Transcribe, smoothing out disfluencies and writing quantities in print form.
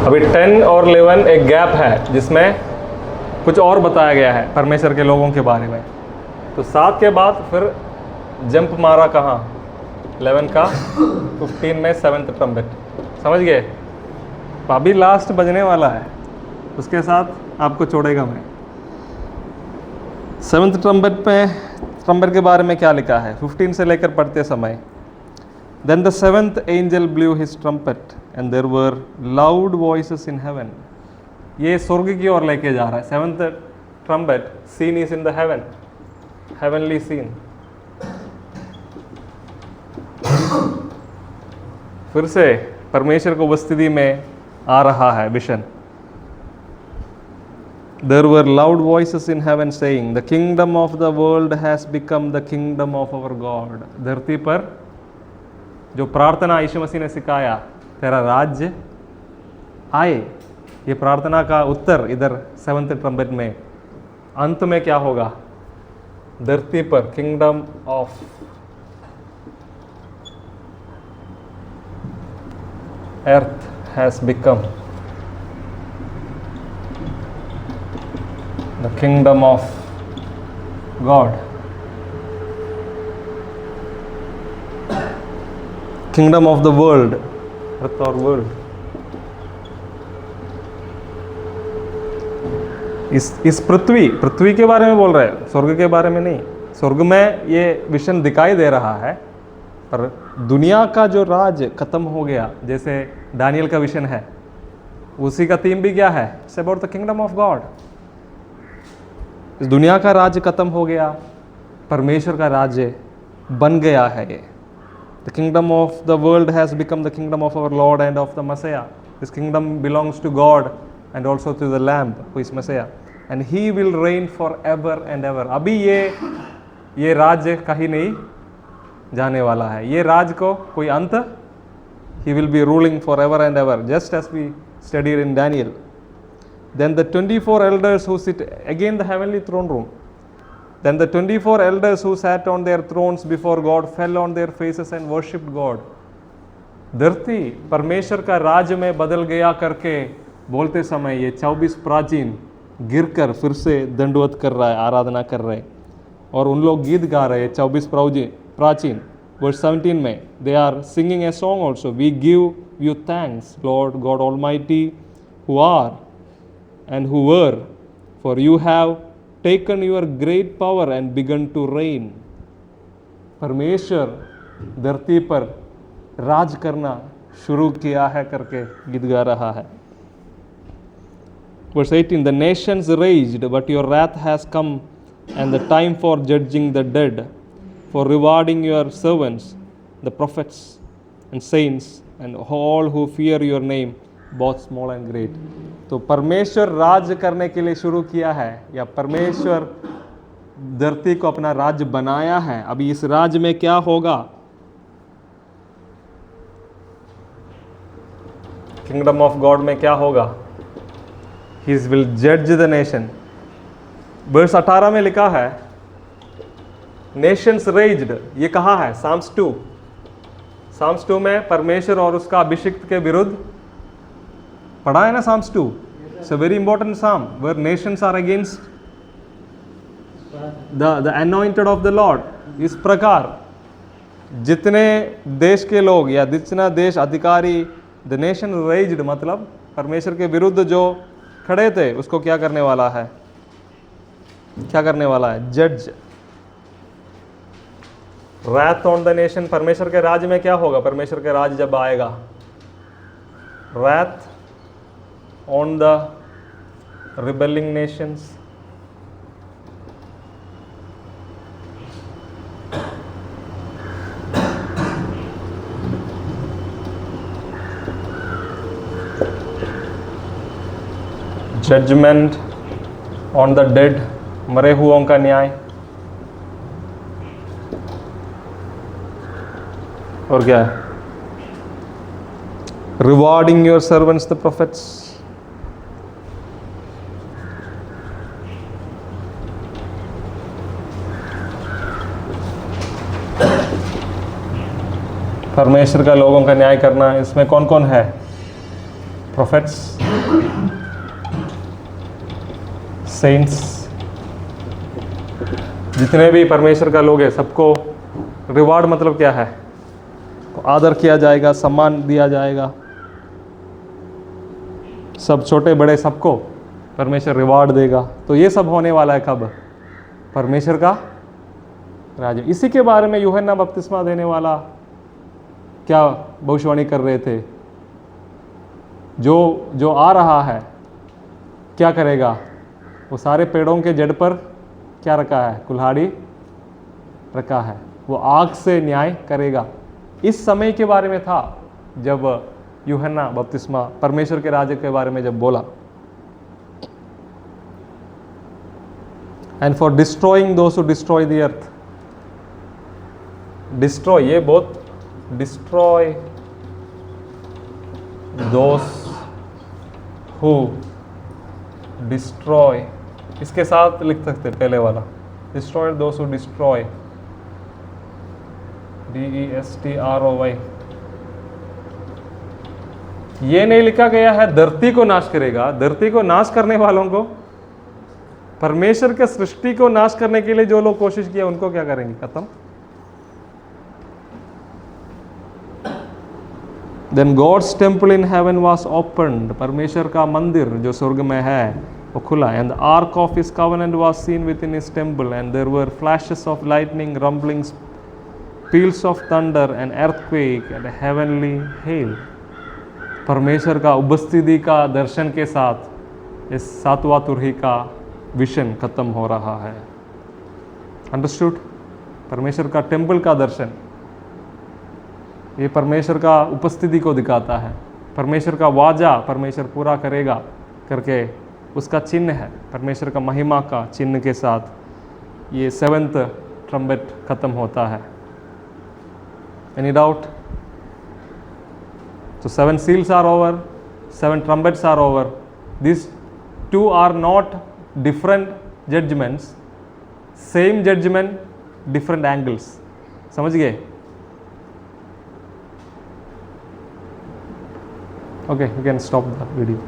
अभी 10 और 11 एक गैप है जिसमें कुछ और बताया गया है परमेश्वर के लोगों के बारे में। तो 7 के बाद फिर जंप मारा कहाँ, 11 का 15 में 7th ट्रम्पेट, समझ गए। तो अभी लास्ट बजने वाला है, उसके साथ आपको छोड़ेगा मैं। 7th ट्रम्पेट के बारे में क्या लिखा है 15 से लेकर पढ़ते समय। Then the 7th angel blew his trumpet and there were loud voices in heaven. ये स्वर्ग की ओर लेके जा रहा है। 7th trumpet scene is in the heaven, heavenly scene. फिर से परमेश्वर को उपस्थिति में आ रहा है vision. There were loud voices in heaven saying, the kingdom of the world has become the kingdom of our God. धरती पर जो प्रार्थना यीशु मसीह ने सिखाया, तेरा राज्य आए, ये प्रार्थना का उत्तर इधर 7th ट्रम्पेट में। अंत में क्या होगा, धरती पर kingdom of earth has become the kingdom of God. Kingdom of the world, earth or world. इस पृथ्वी के बारे में बोल रहे हैं, स्वर्ग के बारे में नहीं। स्वर्ग में ये विशन दिखाई दे रहा है, पर दुनिया का जो राज खत्म हो गया, जैसे दानियल का विशन है, उसी का थीम भी क्या है, it's about the kingdom of God. इस दुनिया का राज खत्म हो गया, परमेश्वर का राज्य बन गया है। ये the kingdom of the world has become the kingdom of our lord and of the मसीहा। This kingdom belongs to God and also to the lamb who is मसीहा and he will reign for ever and ever. अभी ये राज्य कहीं नहीं जाने वाला है, ये राज को कोई अंत, he will be ruling forever and ever, just as we studied in Daniel. Then the 24 elders who sit, again the heavenly throne room, then the 24 elders who sat on their thrones before God fell on their faces and worshipped God. धरती परमेश्वर का राज्य में बदल गया करके बोलते समय ये 24 प्राचीन गिरकर फिर से दंडवत कर रहा है, आराधना कर रहे हैं, और उन लोग गीत गा रहे हैं 24 प्राचीन। Verse 17 में they are singing a song also. We give you thanks, Lord God Almighty, who are and who were, for you have taken your great power and begun to reign. परमेश्वर धरती पर राज करना शुरू किया है करके गीत गा रहा है। Verse 18, the nations raged, but your wrath has come, and the time for judging the dead, for rewarding your servants, the prophets and saints, and all who fear your name, both small and great. तो परमेश्वर राज करने के लिए शुरू किया है, या परमेश्वर धरती को अपना राज्य बनाया है। अभी इस राज्य में क्या होगा, किंगडम ऑफ गॉड में क्या होगा, ही विल जज द नेशन। वर्स 18 में लिखा है नेशंस रेज्ड, ये कहा है साम्स 2 में परमेश्वर और उसका अभिषिक्त के विरुद्ध पढ़ा है ना। Psalms 2 it's a very important psalm where nations are against the anointed of the lord. इस प्रकार जितने देश के लोग या जितना देश अधिकारी, द नेशन रेज्ड मतलब परमेश्वर के विरुद्ध जो खड़े थे, उसको क्या करने वाला है, जज। wrath on the nation, परमेश्वर के राज्य में क्या होगा, परमेश्वर के राज्य जब आएगा, wrath on the rebelling nations, judgment on the dead, मरे हुओं का न्याय, और क्या है, rewarding your servants the prophets, परमेश्वर का लोगों का न्याय करना। इसमें कौन कौन है, prophets, saints, जितने भी परमेश्वर का लोग हैं सबको रिवार्ड मतलब क्या है? आदर किया जाएगा, सम्मान दिया जाएगा, सब छोटे बड़े सबको परमेश्वर रिवार्ड देगा। तो ये सब होने वाला है कब? परमेश्वर का राज्य। इसी के बारे में यूहन्ना बपतिस्मा देने वाला क्या भविष्यवाणी कर रहे थे? जो आ रहा है क्या करेगा? वो सारे पेड़ों के जड़ पर क्या रखा है? कुल्हाड़ी रखा है। वो आग से न्याय करेगा। इस समय के बारे में था जब यूहन्ना बपतिस्मा परमेश्वर के राज्य के बारे में जब बोला। And for destroying those who destroy the earth, destroy, ये बहुत, डिस्ट्रॉय दोस हु डिस्ट्रॉय, इसके साथ लिख सकते पहले वाला, destroy those who destroy, DESTROY। ये नहीं लिखा गया है धरती को नाश करेगा। धरती को नाश करने वालों को, परमेश्वर के सृष्टि को नाश करने के लिए जो लोग कोशिश किया उनको क्या करेंगे? खत्म। Then God's temple in heaven was opened, परमेश्वर का मंदिर जो स्वर्ग में है वो खुला। And the ark of his covenant was seen within his temple, and there were flashes of lightning, rumblings, peals of thunder, and earthquake, and heavenly hail। परमेश्वर का उपस्थिति का दर्शन के साथ इस सातवां तुरही का विजन खत्म हो रहा है। अंडरस्टूड? परमेश्वर का टेम्पल का दर्शन, ये परमेश्वर का उपस्थिति को दिखाता है। परमेश्वर का वाजा परमेश्वर पूरा करेगा करके उसका चिन्ह है। परमेश्वर का महिमा का चिन्ह के साथ ये 7th ट्रम्पेट खत्म होता है। Any doubt? So 7 seals are over, 7 trumpets are over. These 2 are not different judgments, same judgment, different angles. समझ गए? Okay, you can stop the video.